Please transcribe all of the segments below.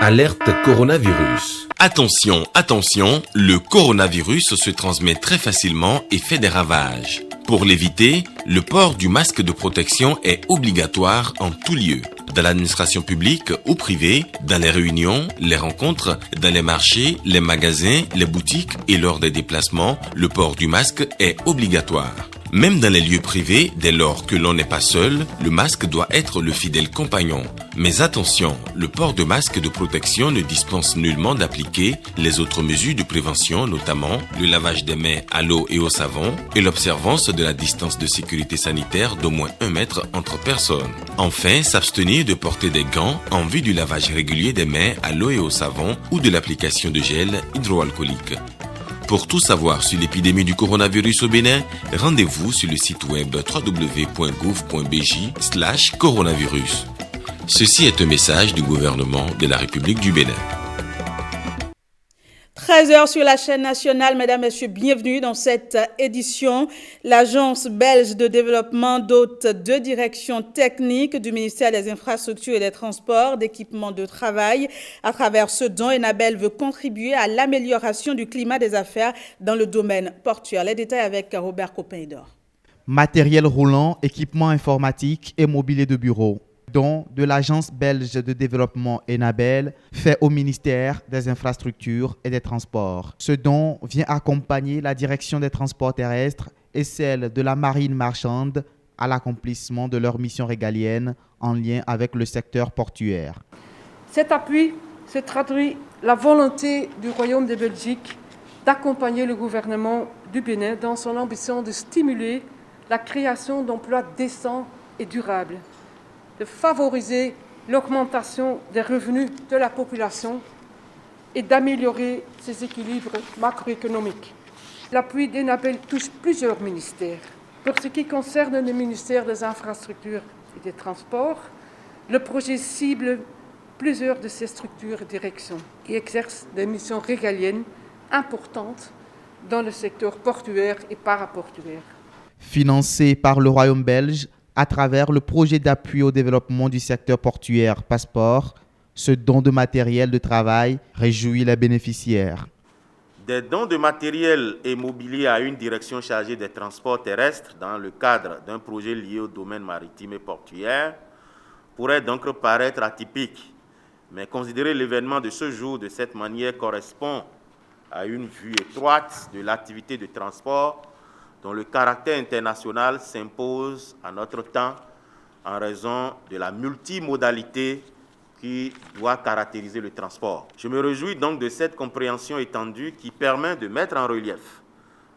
Alerte coronavirus. Attention, attention, le coronavirus se transmet très facilement et fait des ravages. Pour l'éviter, le port du masque de protection est obligatoire en tout lieu. Dans l'administration publique ou privée, dans les réunions, les rencontres, dans les marchés, les magasins, les boutiques et lors des déplacements, le port du masque est obligatoire. Même dans les lieux privés, dès lors que l'on n'est pas seul, le masque doit être le fidèle compagnon. Mais attention, le port de masque de protection ne dispense nullement d'appliquer les autres mesures de prévention, notamment le lavage des mains à l'eau et au savon et l'observance de la distance de sécurité sanitaire d'au moins 1 mètre entre personnes. Enfin, s'abstenir de porter des gants en vue du lavage régulier des mains à l'eau et au savon ou de l'application de gel hydroalcoolique. Pour tout savoir sur l'épidémie du coronavirus au Bénin, rendez-vous sur le site web www.gouv.bj/coronavirus. Ceci est un message du gouvernement de la République du Bénin. 13h sur la chaîne nationale, mesdames, messieurs, bienvenue dans cette édition. L'Agence belge de développement dote 2 directions techniques du ministère des Infrastructures et des Transports d'équipements de travail. À travers ce don, Enabel veut contribuer à l'amélioration du climat des affaires dans le domaine portuaire. Les détails avec Robert Copin-Dor. Matériel roulant, équipements informatiques et mobilier de bureau. Don de l'Agence belge de développement Enabel fait au ministère des Infrastructures et des Transports. Ce don vient accompagner la direction des transports terrestres et celle de la marine marchande à l'accomplissement de leur mission régalienne en lien avec le secteur portuaire. Cet appui se traduit la volonté du Royaume de Belgique d'accompagner le gouvernement du Bénin dans son ambition de stimuler la création d'emplois décents et durables, de favoriser l'augmentation des revenus de la population et d'améliorer ses équilibres macroéconomiques. L'appui d'Enabel touche plusieurs ministères. Pour ce qui concerne le ministère des Infrastructures et des Transports, le projet cible plusieurs de ces structures et directions et exerce des missions régaliennes importantes dans le secteur portuaire et paraportuaire. Financé par le Royaume belge, à travers le projet d'appui au développement du secteur portuaire Passeport, ce don de matériel de travail réjouit les bénéficiaires. Des dons de matériel et mobilier à une direction chargée des transports terrestres dans le cadre d'un projet lié au domaine maritime et portuaire pourraient donc paraître atypiques, mais considérer l'événement de ce jour de cette manière correspond à une vue étroite de l'activité de transport dont le caractère international s'impose à notre temps en raison de la multimodalité qui doit caractériser le transport. Je me réjouis donc de cette compréhension étendue qui permet de mettre en relief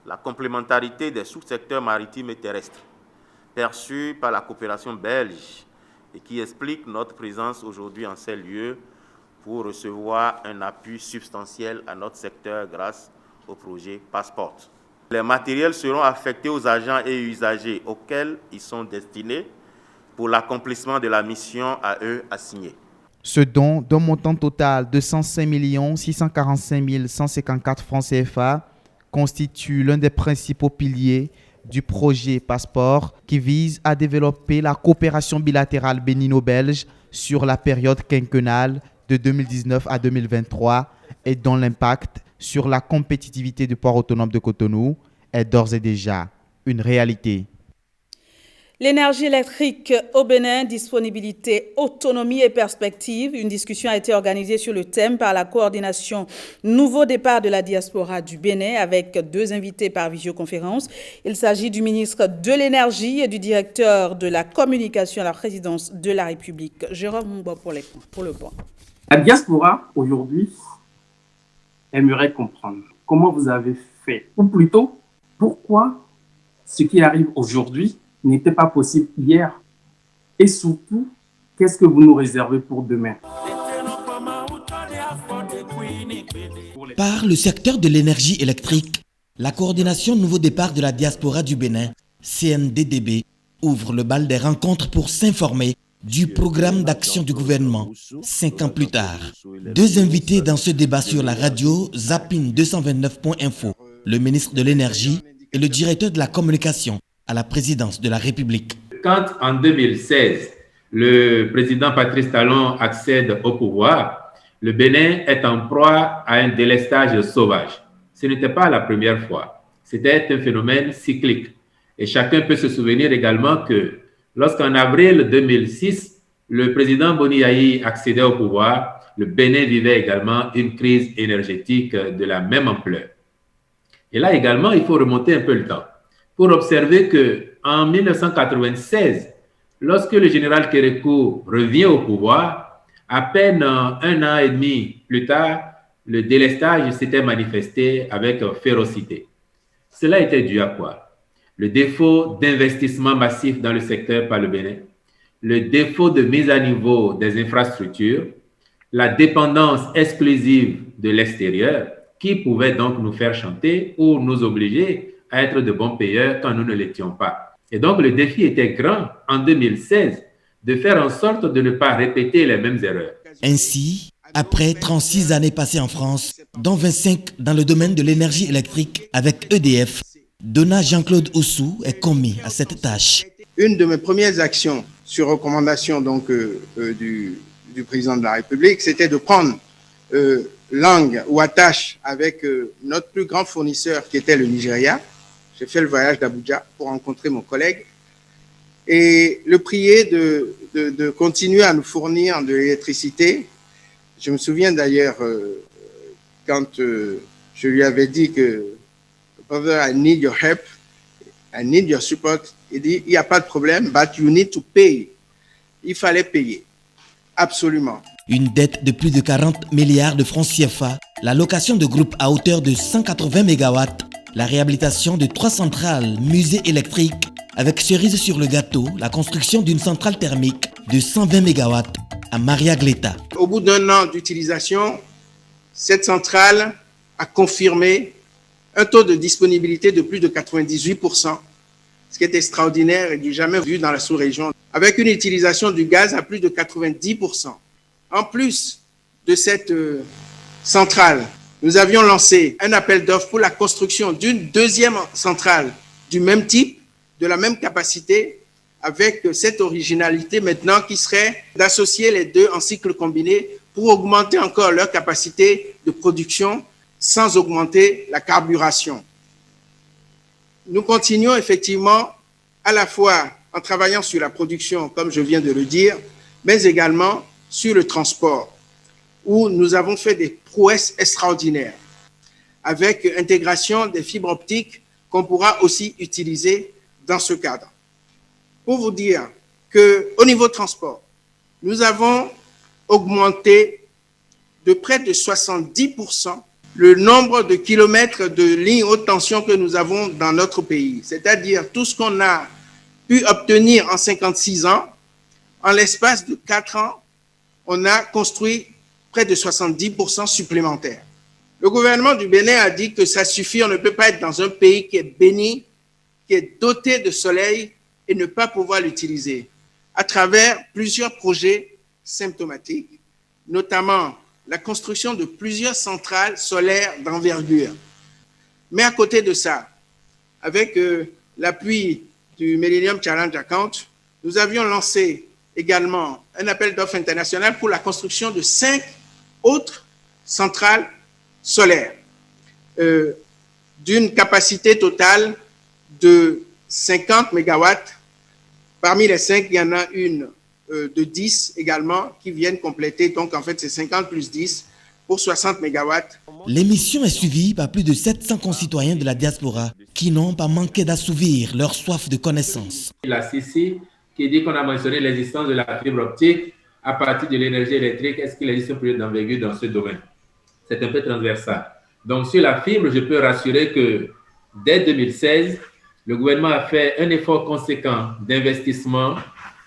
la complémentarité des sous-secteurs maritimes et terrestres perçus par la coopération belge et qui explique notre présence aujourd'hui en ces lieux pour recevoir un appui substantiel à notre secteur grâce au projet Passport. Les matériels seront affectés aux agents et usagers auxquels ils sont destinés pour l'accomplissement de la mission à eux assignée. Ce don d'un montant total de 105 645 154 francs CFA constitue l'un des principaux piliers du projet Passeport qui vise à développer la coopération bilatérale bénino-belge sur la période quinquennale de 2019 à 2023 et dont l'impact sur la compétitivité du port autonome de Cotonou est d'ores et déjà une réalité. L'énergie électrique au Bénin, disponibilité, autonomie et perspective. Une discussion a été organisée sur le thème par la coordination Nouveau départ de la diaspora du Bénin avec 2 invités par visioconférence. Il s'agit du ministre de l'Énergie et du directeur de la communication à la présidence de la République. Jérôme Mbo pour le point. La diaspora, aujourd'hui, aimerait comprendre comment vous avez fait, ou plutôt, pourquoi ce qui arrive aujourd'hui n'était pas possible hier, et surtout, qu'est-ce que vous nous réservez pour demain? Par le secteur de l'énergie électrique, la coordination Nouveau départ de la diaspora du Bénin, CNDDB, ouvre le bal des rencontres pour s'informer du programme d'action du gouvernement 5 ans plus tard. 2 invités dans ce débat sur la radio Zapping 229.info, le ministre de l'Énergie et le directeur de la communication à la présidence de la République. Quand en 2016, le président Patrice Talon accède au pouvoir, le Bénin est en proie à un délestage sauvage. Ce n'était pas la première fois. C'était un phénomène cyclique. Et chacun peut se souvenir également que lorsqu'en avril 2006, le président Boni Yayi accédait au pouvoir, le Bénin vivait également une crise énergétique de la même ampleur. Et là également, il faut remonter un peu le temps pour observer qu'en 1996, lorsque le général Kérékou revient au pouvoir, à peine un an et demi plus tard, le délestage s'était manifesté avec férocité. Cela était dû à quoi? Le défaut d'investissement massif dans le secteur par le Bénin, le défaut de mise à niveau des infrastructures, la dépendance exclusive de l'extérieur, qui pouvait donc nous faire chanter ou nous obliger à être de bons payeurs quand nous ne l'étions pas. Et donc, le défi était grand en 2016 de faire en sorte de ne pas répéter les mêmes erreurs. Ainsi, après 36 années passées en France, dont 25 dans le domaine de l'énergie électrique avec EDF, Donat Jean-Claude Oussou est commis à cette tâche. Une de mes premières actions sur recommandation du président de la République, c'était de prendre langue ou attache avec notre plus grand fournisseur qui était le Nigeria. J'ai fait le voyage d'Abuja pour rencontrer mon collègue et le prier de continuer à nous fournir de l'électricité. Je me souviens d'ailleurs quand je lui avais dit que brother, I need your help, I need your support. Il dit, il n'y a pas de problème, but you need to pay. Il fallait payer, absolument. Une dette de plus de 40 milliards de francs CFA, la location de groupes à hauteur de 180 MW, la réhabilitation de 3 centrales musées électriques, avec cerise sur le gâteau, la construction d'une centrale thermique de 120 MW à Maria Gleta. Au bout d'un an d'utilisation, cette centrale a confirmé un taux de disponibilité de plus de 98%, ce qui est extraordinaire et du jamais vu dans la sous-région, avec une utilisation du gaz à plus de 90%. En plus de cette centrale, nous avions lancé un appel d'offres pour la construction d'une deuxième centrale du même type, de la même capacité, avec cette originalité maintenant qui serait d'associer les deux en cycle combiné pour augmenter encore leur capacité de production sans augmenter la carburation. Nous continuons effectivement à la fois en travaillant sur la production, comme je viens de le dire, mais également sur le transport, où nous avons fait des prouesses extraordinaires avec intégration des fibres optiques qu'on pourra aussi utiliser dans ce cadre. Pour vous dire qu'au niveau transport, nous avons augmenté de près de 70% le nombre de kilomètres de lignes haute tension que nous avons dans notre pays. C'est-à-dire tout ce qu'on a pu obtenir en 56 ans, en l'espace de 4 ans, on a construit près de 70% supplémentaires. Le gouvernement du Bénin a dit que ça suffit, on ne peut pas être dans un pays qui est béni, qui est doté de soleil et ne pas pouvoir l'utiliser à travers plusieurs projets symptomatiques, notamment la construction de plusieurs centrales solaires d'envergure. Mais à côté de ça, avec l'appui du Millennium Challenge Account, nous avions lancé également un appel d'offres international pour la construction de 5 autres centrales solaires d'une capacité totale de 50 MW. Parmi les 5, il y en a une de 10 également qui viennent compléter. Donc, en fait, c'est 50 plus 10 pour 60 MW. L'émission est suivie par plus de 700 concitoyens de la diaspora qui n'ont pas manqué d'assouvir leur soif de connaissance. La CICI qui dit qu'on a mentionné l'existence de la fibre optique à partir de l'énergie électrique. Est-ce qu'il existe un projet d'envergure dans ce domaine? C'est un peu transversal. Donc, sur la fibre, je peux rassurer que dès 2016, le gouvernement a fait un effort conséquent d'investissement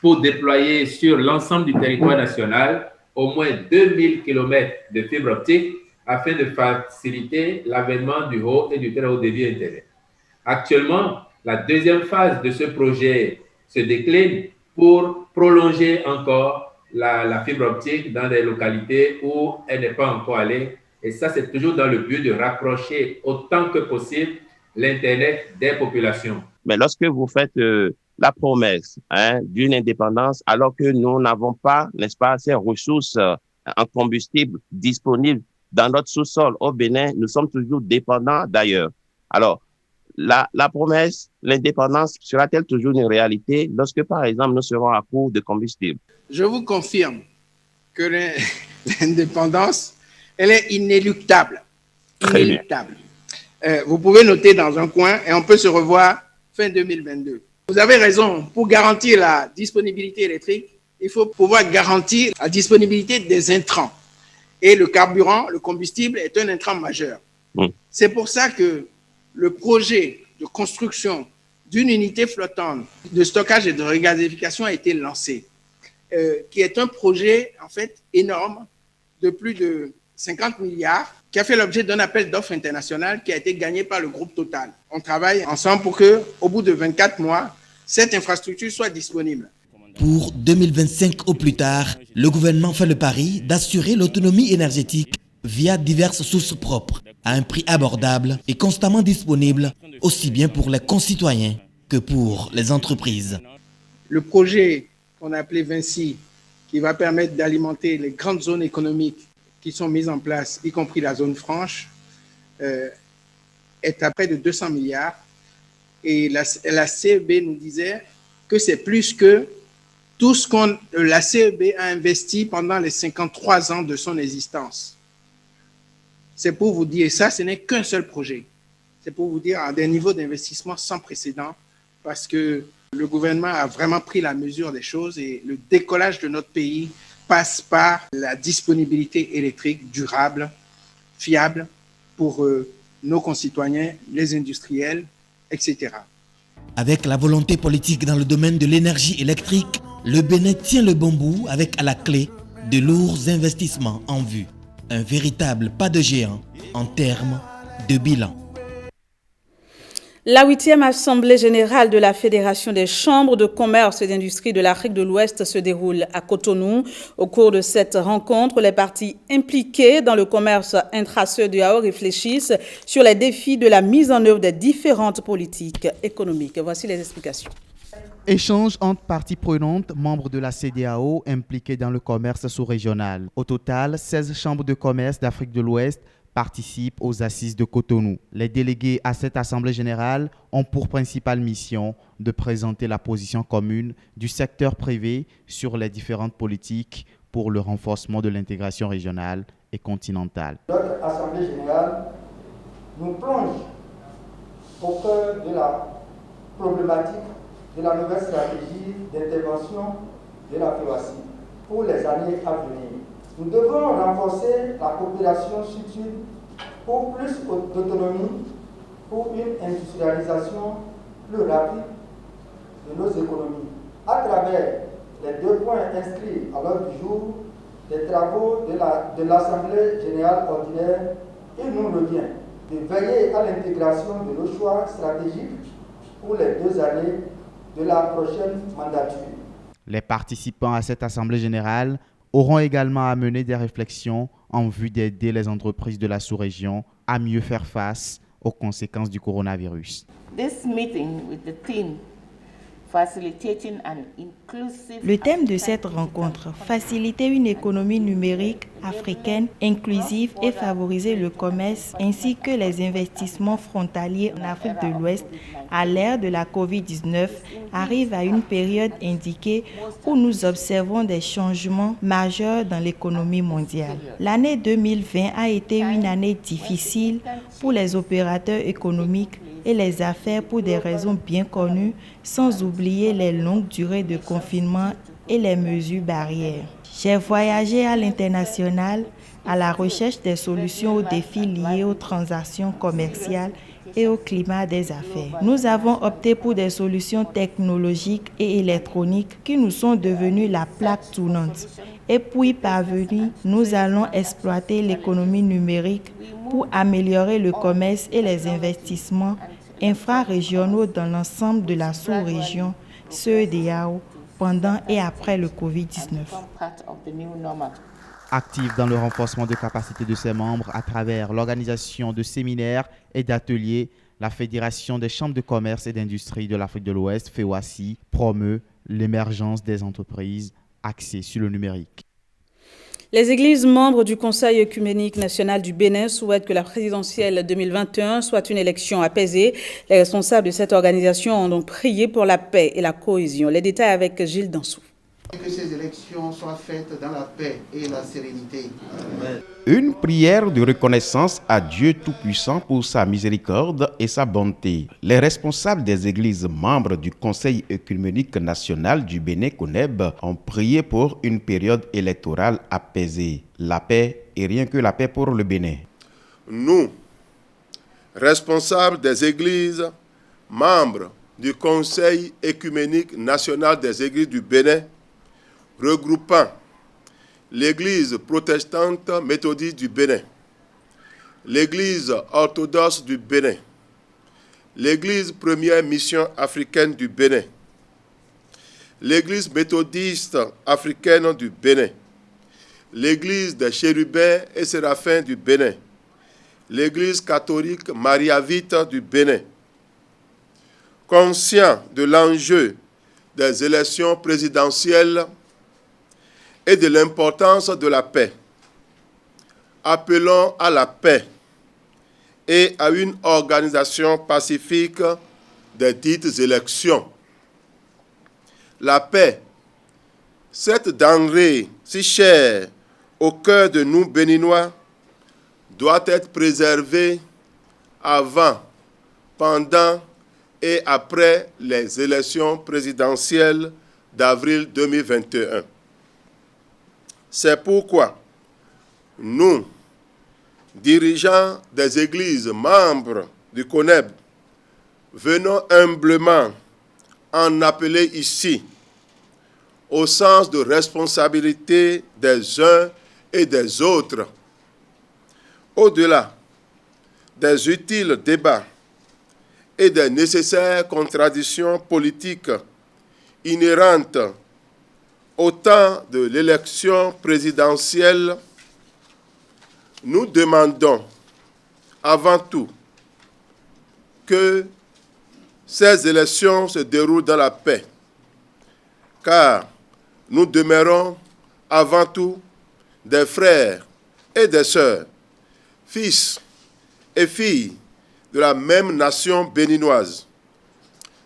pour déployer sur l'ensemble du territoire national au moins 2000 km de fibre optique afin de faciliter l'avènement du haut et du très haut débit Internet. Actuellement, la deuxième phase de ce projet se décline pour prolonger encore la fibre optique dans des localités où elle n'est pas encore allée. Et ça, c'est toujours dans le but de rapprocher autant que possible l'Internet des populations. Mais lorsque vous faites la promesse d'une indépendance, alors que nous n'avons pas, n'est-ce pas, ces ressources en combustible disponible dans notre sous-sol au Bénin, nous sommes toujours dépendants d'ailleurs. Alors, la promesse, l'indépendance sera-t-elle toujours une réalité lorsque, par exemple, nous serons à court de combustible? Je vous confirme que l'indépendance, elle est inéluctable. Inéluctable. Vous pouvez noter dans un coin et on peut se revoir fin 2022. Vous avez raison, pour garantir la disponibilité électrique, il faut pouvoir garantir la disponibilité des intrants. Et le carburant, le combustible est un intrant majeur. C'est pour ça que le projet de construction d'une unité flottante de stockage et de regazéification a été lancé, qui est un projet en fait énorme de plus de 50 milliards, qui a fait l'objet d'un appel d'offres international qui a été gagné par le groupe Total. On travaille ensemble pour que, au bout de 24 mois, cette infrastructure soit disponible. Pour 2025 au plus tard, le gouvernement fait le pari d'assurer l'autonomie énergétique via diverses sources propres, à un prix abordable et constamment disponible, aussi bien pour les concitoyens que pour les entreprises. Le projet qu'on a appelé Vinci, qui va permettre d'alimenter les grandes zones économiques qui sont mises en place, y compris la zone franche, est à près de 200 milliards. Et la CEB nous disait que c'est plus que tout ce que la CEB a investi pendant les 53 ans de son existence. C'est pour vous dire, ça, ce n'est qu'un seul projet. C'est pour vous dire à des niveaux d'investissement sans précédent, parce que le gouvernement a vraiment pris la mesure des choses et le décollage de notre pays passe par la disponibilité électrique durable, fiable pour nos concitoyens, les industriels, etc. Avec la volonté politique dans le domaine de l'énergie électrique, le Bénin tient le bon bout avec à la clé de lourds investissements en vue. Un véritable pas de géant en termes de bilan. La 8e Assemblée générale de la Fédération des chambres de commerce et d'industrie de l'Afrique de l'Ouest se déroule à Cotonou. Au cours de cette rencontre, les parties impliquées dans le commerce intra-CEDEAO réfléchissent sur les défis de la mise en œuvre des différentes politiques économiques. Voici les explications. Échange entre parties prenantes, membres de la CEDEAO impliqués dans le commerce sous-régional. Au total, 16 chambres de commerce d'Afrique de l'Ouest participent aux assises de Cotonou. Les délégués à cette Assemblée générale ont pour principale mission de présenter la position commune du secteur privé sur les différentes politiques pour le renforcement de l'intégration régionale et continentale. Notre Assemblée générale nous plonge au cœur de la problématique de la nouvelle stratégie d'intervention de la FEOACI pour les années à venir. Nous devons renforcer la coopération sud-sud pour plus d'autonomie, pour une industrialisation plus rapide de nos économies. À travers les 2 points inscrits à l'ordre du jour des travaux de l'Assemblée générale ordinaire, il nous revient de veiller à l'intégration de nos choix stratégiques pour les 2 années de la prochaine mandature. Les participants à cette Assemblée générale auront également à mener des réflexions en vue d'aider les entreprises de la sous-région à mieux faire face aux conséquences du coronavirus. Le thème de cette rencontre, faciliter une économie numérique africaine inclusive et favoriser le commerce ainsi que les investissements frontaliers en Afrique de l'Ouest à l'ère de la COVID-19, arrive à une période indiquée où nous observons des changements majeurs dans l'économie mondiale. L'année 2020 a été une année difficile pour les opérateurs économiques et les affaires pour des raisons bien connues, sans oublier les longues durées de confinement et les mesures barrières. J'ai voyagé à l'international à la recherche des solutions aux défis liés aux transactions commerciales et au climat des affaires. Nous avons opté pour des solutions technologiques et électroniques qui nous sont devenues la plaque tournante. Et pour y parvenir, nous allons exploiter l'économie numérique pour améliorer le commerce et les investissements infrarégionaux dans l'ensemble de la sous-région CEDEAO pendant et après le Covid-19. Active dans le renforcement de capacités de ses membres à travers l'organisation de séminaires et d'ateliers, la Fédération des chambres de commerce et d'industrie de l'Afrique de l'Ouest, FEOACI, promeut l'émergence des entreprises axées sur le numérique. Les églises membres du Conseil œcuménique national du Bénin souhaitent que la présidentielle 2021 soit une élection apaisée. Les responsables de cette organisation ont donc prié pour la paix et la cohésion. Les détails avec Gilles Dansou. Que ces élections soient faites dans la paix et la sérénité. Une prière de reconnaissance à Dieu Tout-Puissant pour sa miséricorde et sa bonté. Les responsables des églises membres du Conseil œcuménique national du Bénin CONEB ont prié pour une période électorale apaisée. La paix et rien que la paix pour le Bénin. Nous, responsables des églises membres du Conseil œcuménique national des églises du Bénin, regroupant l'Église protestante méthodiste du Bénin, l'Église orthodoxe du Bénin, l'Église première mission africaine du Bénin, l'Église méthodiste africaine du Bénin, l'Église des chérubins et séraphins du Bénin, l'Église catholique mariavite du Bénin. Conscient de l'enjeu des élections présidentielles et de l'importance de la paix, appelons à la paix et à une organisation pacifique des dites élections. La paix, cette denrée si chère au cœur de nous Béninois, doit être préservée avant, pendant et après les élections présidentielles d'avril 2021. C'est pourquoi nous, dirigeants des églises membres du CONEB, venons humblement en appeler ici au sens de responsabilité des uns et des autres, au-delà des utiles débats et des nécessaires contradictions politiques inhérentes au temps de l'élection présidentielle. Nous demandons avant tout que ces élections se déroulent dans la paix, car nous demeurons avant tout des frères et des sœurs, fils et filles de la même nation béninoise.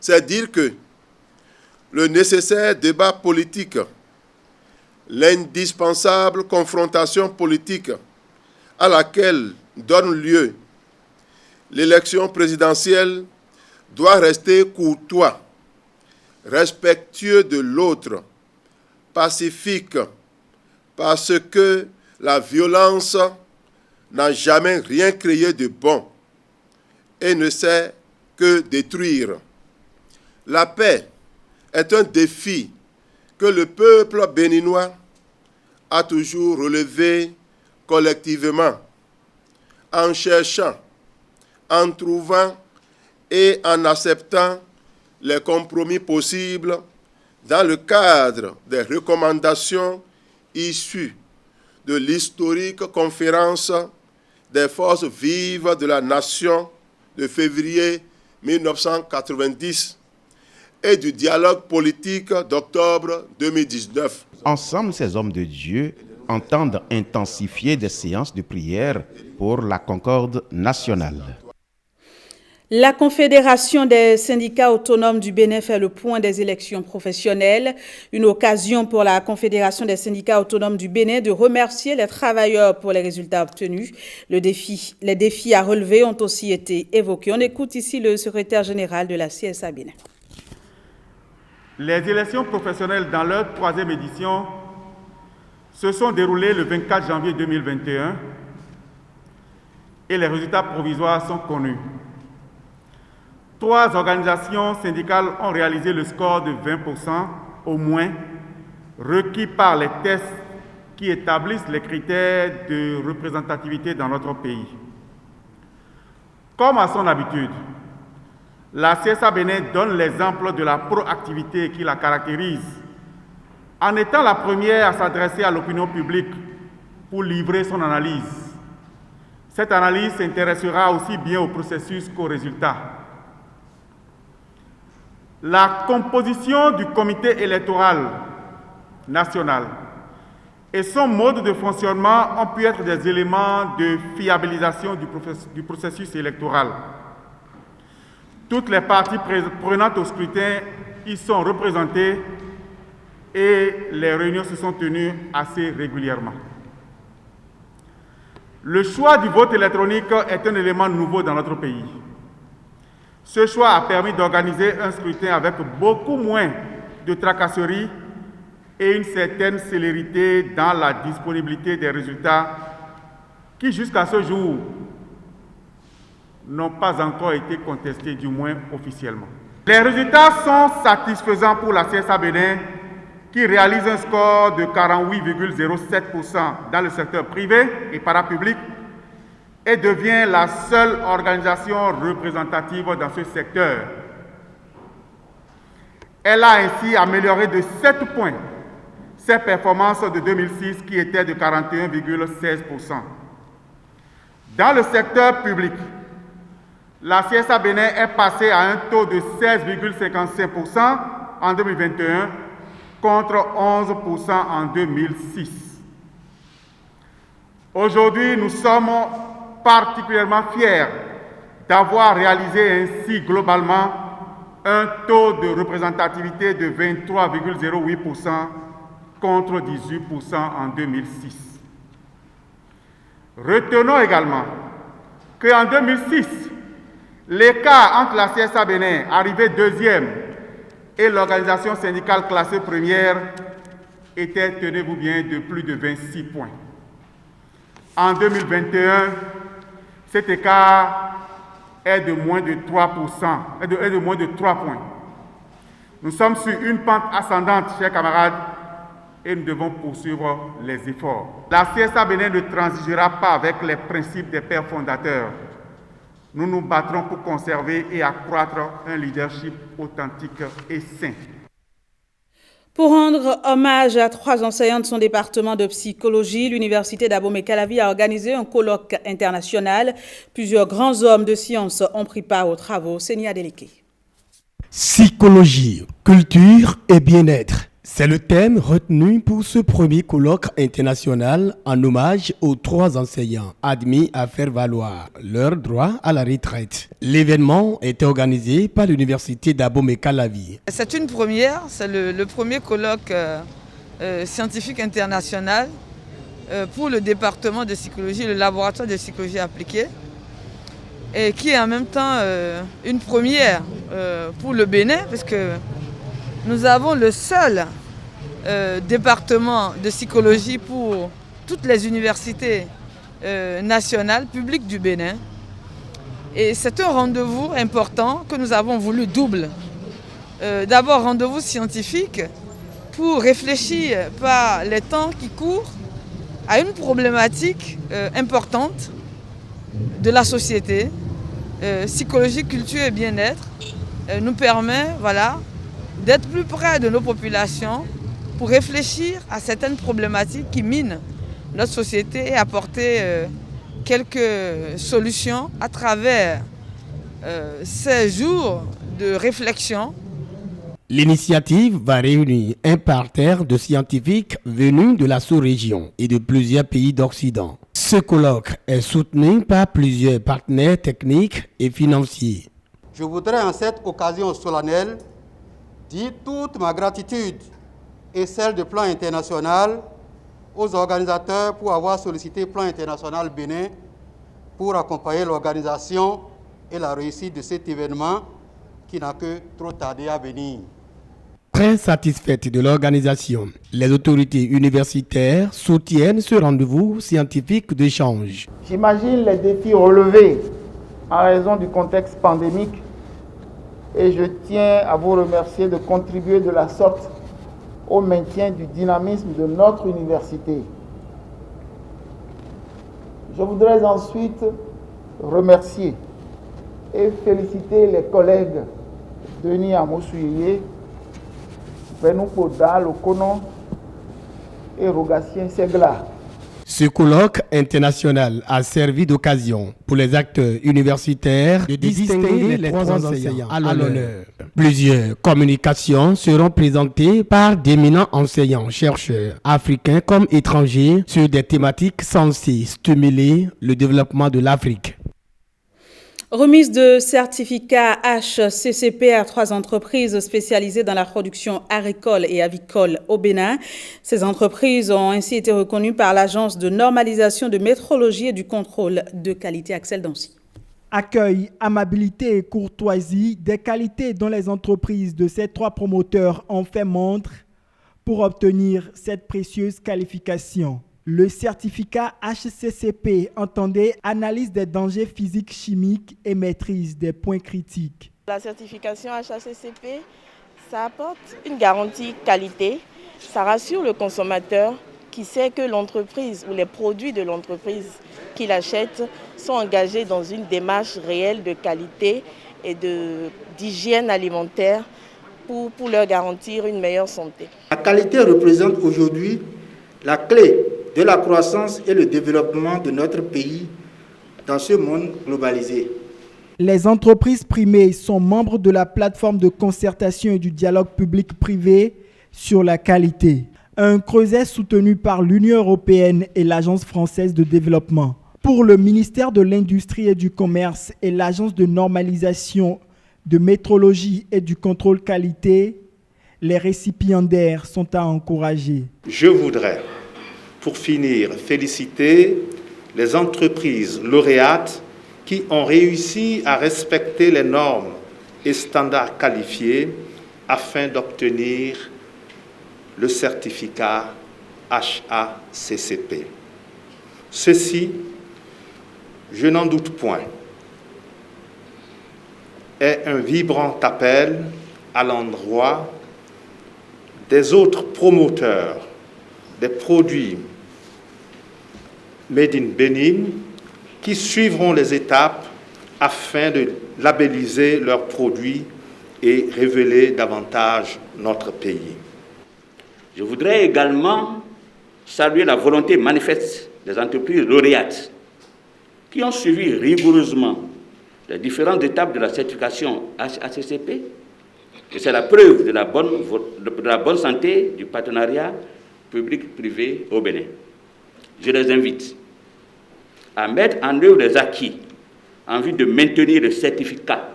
C'est dire que le nécessaire débat politique, l'indispensable confrontation politique à laquelle donne lieu l'élection présidentielle doit rester courtois, respectueux de l'autre, pacifique, parce que la violence n'a jamais rien créé de bon et ne sait que détruire. La paix est un défi que le peuple béninois a toujours relevé collectivement, en cherchant, en trouvant et en acceptant les compromis possibles dans le cadre des recommandations issues de l'historique conférence des forces vives de la nation de février 1990 et du dialogue politique d'octobre 2019. Ensemble, ces hommes de Dieu entendent intensifier des séances de prière pour la concorde nationale. La Confédération des syndicats autonomes du Bénin fait le point des élections professionnelles. Une occasion pour la Confédération des syndicats autonomes du Bénin de remercier les travailleurs pour les résultats obtenus. Les défis à relever ont aussi été évoqués. On écoute ici le secrétaire général de la CSA Bénin. Les élections professionnelles dans leur 3e édition se sont déroulées le 24 janvier 2021 et les résultats provisoires sont connus. 3 organisations syndicales ont réalisé le score de 20% au moins requis par les tests qui établissent les critères de représentativité dans notre pays. Comme à son habitude, la CSA Bénin donne l'exemple de la proactivité qui la caractérise, en étant la première à s'adresser à l'opinion publique pour livrer son analyse. Cette analyse s'intéressera aussi bien au processus qu'aux résultats. La composition du comité électoral national et son mode de fonctionnement ont pu être des éléments de fiabilisation du processus électoral. Toutes les parties prenantes au scrutin y sont représentées et les réunions se sont tenues assez régulièrement. Le choix du vote électronique est un élément nouveau dans notre pays. Ce choix a permis d'organiser un scrutin avec beaucoup moins de tracasseries et une certaine célérité dans la disponibilité des résultats qui, jusqu'à ce jour, n'ont pas encore été contestés, du moins officiellement. Les résultats sont satisfaisants pour la CSA Bénin, qui réalise un score de 48,07% dans le secteur privé et parapublic et devient la seule organisation représentative dans ce secteur. Elle a ainsi amélioré de 7 points ses performances de 2006 qui étaient de 41,16%. Dans le secteur public, la CSA Bénin est passée à un taux de 16,55% en 2021 contre 11% en 2006. Aujourd'hui, nous sommes particulièrement fiers d'avoir réalisé ainsi globalement un taux de représentativité de 23,08% contre 18% en 2006. Retenons également qu'en 2006, l'écart entre la CSA Bénin, arrivée deuxième, et l'organisation syndicale classée première était, tenez-vous bien, de plus de 26 points. En 2021, cet écart est de moins de 3%, est de moins de 3 points. Nous sommes sur une pente ascendante, chers camarades, et nous devons poursuivre les efforts. La CSA Bénin ne transigera pas avec les principes des pères fondateurs. Nous nous battrons pour conserver et accroître un leadership authentique et sain. Pour rendre hommage à 3 enseignants de son département de psychologie, l'Université d'Abomey-Calavi a organisé un colloque international. Plusieurs grands hommes de science ont pris part aux travaux. Sénia Deleke. Psychologie, culture et bien-être. C'est le thème retenu pour ce premier colloque international en hommage aux 3 enseignants admis à faire valoir leur droit à la retraite. L'événement était organisé par l'Université d'Abomey-Calavi. C'est une première, c'est le premier colloque scientifique international pour le département de psychologie, le laboratoire de psychologie appliquée, et qui est en même temps une première pour le Bénin, parce que nous avons le seul département de psychologie pour toutes les universités nationales publiques du Bénin. Et c'est un rendez-vous important que nous avons voulu double. D'abord, rendez-vous scientifique pour réfléchir par les temps qui courent à une problématique importante de la société, psychologie, culture et bien-être, nous permet d'être plus près de nos populations pour réfléchir à certaines problématiques qui minent notre société et apporter quelques solutions à travers ces jours de réflexion. L'initiative va réunir un parterre de scientifiques venus de la sous-région et de plusieurs pays d'Occident. Ce colloque est soutenu par plusieurs partenaires techniques et financiers. Je voudrais en cette occasion solennelle dire toute ma gratitude et celle du Plan international aux organisateurs pour avoir sollicité le Plan international Bénin pour accompagner l'organisation et la réussite de cet événement qui n'a que trop tardé à venir. Très satisfaite de l'organisation, les autorités universitaires soutiennent ce rendez-vous scientifique d'échange. J'imagine les défis relevés en raison du contexte pandémique et je tiens à vous remercier de contribuer de la sorte au maintien du dynamisme de notre université. Je voudrais ensuite remercier et féliciter les collègues Denis Amousouye, Benou Poda, Lokono et Rogatien Segla. Ce colloque international a servi d'occasion pour les acteurs universitaires de distinguer les trois enseignants à l'honneur. Plusieurs communications seront présentées par d'éminents enseignants-chercheurs africains comme étrangers sur des thématiques censées stimuler le développement de l'Afrique. Remise de certificats HCCP à 3 entreprises spécialisées dans la production agricole et avicole au Bénin. Ces entreprises ont ainsi été reconnues par l'Agence de normalisation de métrologie et du contrôle de qualité. Axel Dancy. Accueil, amabilité et courtoisie, des qualités dont les entreprises de ces 3 promoteurs ont fait montre pour obtenir cette précieuse qualification. Le certificat HCCP entendait analyse des dangers physiques, chimiques et maîtrise des points critiques. La certification HCCP, ça apporte une garantie qualité, ça rassure le consommateur qui sait que l'entreprise ou les produits de l'entreprise qu'il achète sont engagés dans une démarche réelle de qualité et d'hygiène alimentaire pour leur garantir une meilleure santé. La qualité représente aujourd'hui la clé de la croissance et le développement de notre pays dans ce monde globalisé. Les entreprises primées sont membres de la plateforme de concertation et du dialogue public-privé sur la qualité, un creuset soutenu par l'Union européenne et l'Agence française de développement. Pour le ministère de l'Industrie et du Commerce et l'Agence de normalisation de métrologie et du contrôle qualité, les récipiendaires sont à encourager. Je voudrais, pour finir, féliciter les entreprises lauréates qui ont réussi à respecter les normes et standards qualifiés afin d'obtenir le certificat HACCP. Ceci, je n'en doute point, est un vibrant appel à l'endroit des autres promoteurs des produits Made in Benin qui suivront les étapes afin de labelliser leurs produits et révéler davantage notre pays. Je voudrais également saluer la volonté manifeste des entreprises lauréates qui ont suivi rigoureusement les différentes étapes de la certification HACCP. Et c'est la preuve de la bonne santé du partenariat public-privé au Bénin. Je les invite à mettre en œuvre les acquis en vue de maintenir le certificat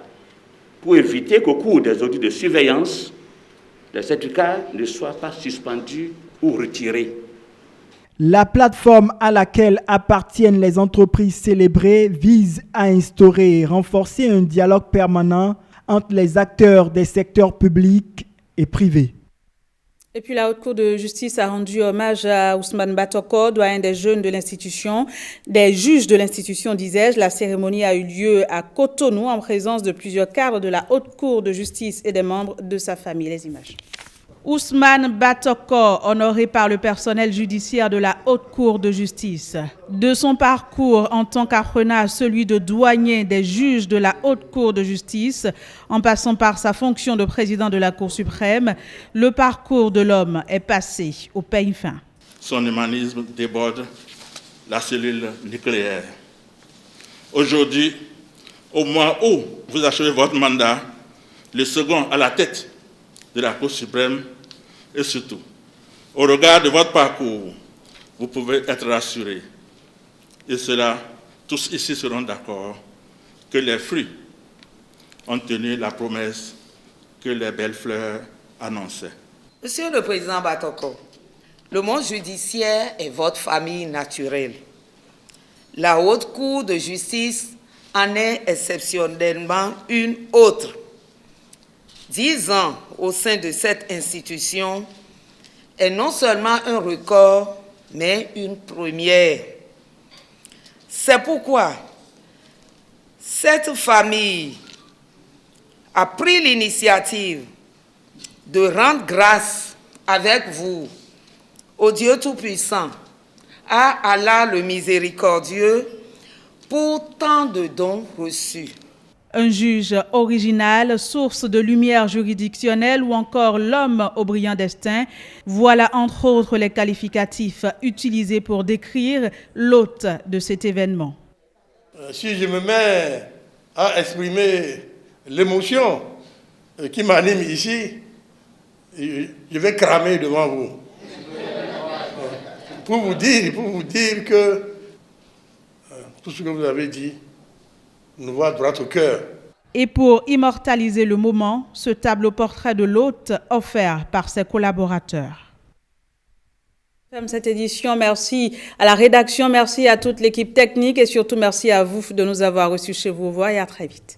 pour éviter qu'au cours des audits de surveillance, les certificats ne soient pas suspendus ou retirés. La plateforme à laquelle appartiennent les entreprises célébrées vise à instaurer et renforcer un dialogue permanent entre les acteurs des secteurs publics et privés. Et puis la Haute Cour de justice a rendu hommage à Ousmane Batoko, doyen des jeunes de l'institution, des juges de l'institution, disais-je. La cérémonie a eu lieu à Cotonou en présence de plusieurs cadres de la Haute Cour de justice et des membres de sa famille. Les images. Ousmane Batoko, honoré par le personnel judiciaire de la Haute Cour de justice. De son parcours en tant qu'apprenant à celui de douanier des juges de la Haute Cour de justice, en passant par sa fonction de président de la Cour suprême, le parcours de l'homme est passé au peigne fin. Son humanisme déborde la cellule nucléaire. Aujourd'hui, au mois où vous achevez votre mandat, le second à la tête de la Cour suprême, et surtout, au regard de votre parcours, vous pouvez être rassurés. Et cela, tous ici seront d'accord, que les fruits ont tenu la promesse que les belles fleurs annonçaient. Monsieur le Président Batoko, le monde judiciaire est votre famille naturelle. La Haute Cour de justice en est exceptionnellement une autre. 10 ans au sein de cette institution est non seulement un record, mais une première. C'est pourquoi cette famille a pris l'initiative de rendre grâce avec vous au Dieu Tout-Puissant, à Allah le Miséricordieux, pour tant de dons reçus. Un juge original, source de lumière juridictionnelle ou encore l'homme au brillant destin, voilà entre autres les qualificatifs utilisés pour décrire l'hôte de cet événement. Si je me mets à exprimer l'émotion qui m'anime ici, je vais cramer devant vous. Pour vous dire que tout ce que vous avez dit nous va droit au cœur. Et pour immortaliser le moment, ce tableau portrait de l'hôte offert par ses collaborateurs. Cette édition, merci à la rédaction, merci à toute l'équipe technique et surtout merci à vous de nous avoir reçus chez vous. Au revoir et à très vite.